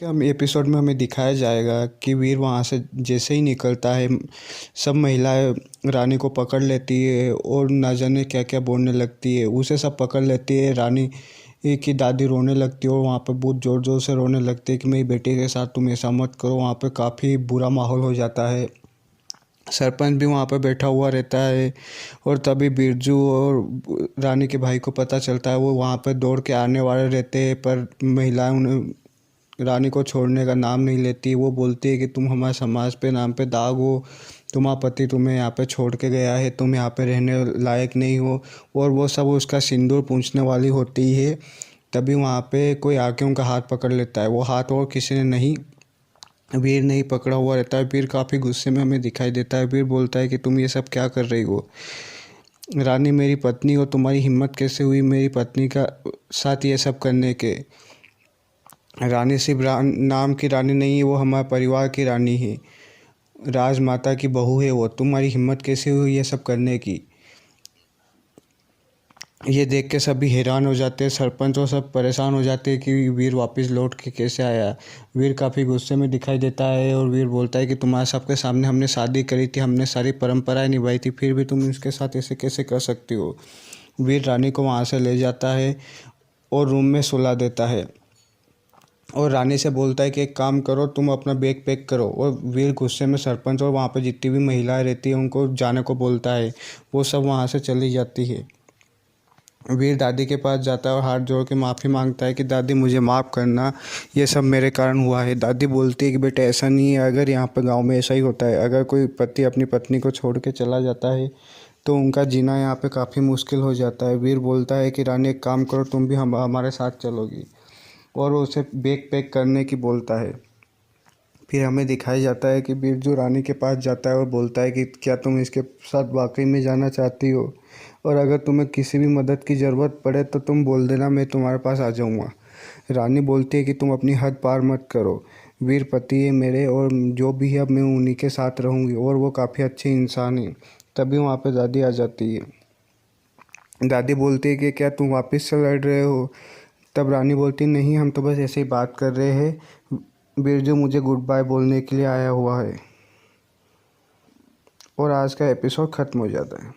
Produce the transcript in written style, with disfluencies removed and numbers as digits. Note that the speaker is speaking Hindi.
क्या हम एपिसोड में हमें दिखाया जाएगा कि वीर वहाँ से जैसे ही निकलता है, सब महिलाएं रानी को पकड़ लेती है और ना जाने क्या क्या बोलने लगती है। उसे सब पकड़ लेती है। रानी की दादी रोने लगती है और वहाँ पे बहुत ज़ोर ज़ोर से रोने लगती है कि मेरी बेटी के साथ तुम ऐसा मत करो। वहाँ पे काफ़ी बुरा माहौल हो जाता है। सरपंच भी वहाँ पे बैठा हुआ रहता है और तभी बिरजू और रानी के भाई को पता चलता है। वो वहाँ पे दौड़ के आने वाले रहते हैं, पर महिलाएं उन्हें रानी को छोड़ने का नाम नहीं लेती। वो बोलती है कि तुम हमारे समाज पे नाम पे दाग हो, तुम्हारा पति तुम्हें यहाँ पे छोड़ के गया है, तुम यहाँ पे रहने लायक नहीं हो। और वो सब उसका सिंदूर पूछने वाली होती है। तभी वहाँ पे कोई आके उनका हाथ पकड़ लेता है। वो हाथ और किसी ने नहीं, वीर नहीं पकड़ा हुआ रहता है। वीर काफ़ी गुस्से में हमें दिखाई देता है। वीर बोलता है कि तुम ये सब क्या कर रही हो? रानी मेरी पत्नी हो, तुम्हारी हिम्मत कैसे हुई मेरी पत्नी का साथ ये सब करने के? रानी सिर्फ नाम की रानी नहीं है, वो हमारे परिवार की रानी है, राजमाता की बहू है वो। तुम्हारी हिम्मत कैसे हुई ये सब करने की? ये देख के सभी हैरान हो जाते हैं। सरपंच और सब परेशान हो जाते हैं कि वीर वापस लौट के कैसे आया। वीर काफ़ी गुस्से में दिखाई देता है और वीर बोलता है कि तुम्हारे सबके सामने हमने शादी करी थी, हमने सारी परंपराएं निभाई थी, फिर भी तुम इसके साथ ऐसे कैसे कर सकती हो? वीर रानी को वहाँ से ले जाता है और रूम में सुला देता है और रानी से बोलता है कि एक काम करो, तुम अपना बैग पैक करो। और वीर गुस्से में सरपंच और वहाँ पर जितनी भी महिलाएं रहती हैं उनको जाने को बोलता है। वो सब वहाँ से चली जाती है। वीर दादी के पास जाता है और हाथ जोड़ के माफ़ी मांगता है कि दादी मुझे माफ़ करना, ये सब मेरे कारण हुआ है। दादी बोलती है कि बेटा ऐसा नहीं है, अगर यहाँ पर गांव में ऐसा ही होता है, अगर कोई पति अपनी पत्नी को छोड़ के चला जाता है तो उनका जीना यहाँ पे काफ़ी मुश्किल हो जाता है। वीर बोलता है कि रानी एक काम करो, तुम भी हमारे साथ चलोगी, और वो उसे बैग पैक करने की बोलता है। फिर हमें दिखाया जाता है कि बिरजू रानी के पास जाता है और बोलता है कि क्या तुम इसके साथ वाकई में जाना चाहती हो, और अगर तुम्हें किसी भी मदद की ज़रूरत पड़े तो तुम बोल देना, मैं तुम्हारे पास आ जाऊँगा। रानी बोलती है कि तुम अपनी हद पार मत करो, वीर पति है मेरे, और जो भी है अब मैं उन्हीं के साथ रहूँगी, और वो काफ़ी अच्छे इंसान हैं। तभी वहाँ पर दादी आ जाती है। दादी बोलती है कि क्या तुम वापस से लड़ रहे हो? तब रानी बोलती नहीं, हम तो बस ऐसे ही बात कर रहे हैं, बिरजू मुझे गुड बाय बोलने के लिए आया हुआ है। और आज का एपिसोड ख़त्म हो जाता है।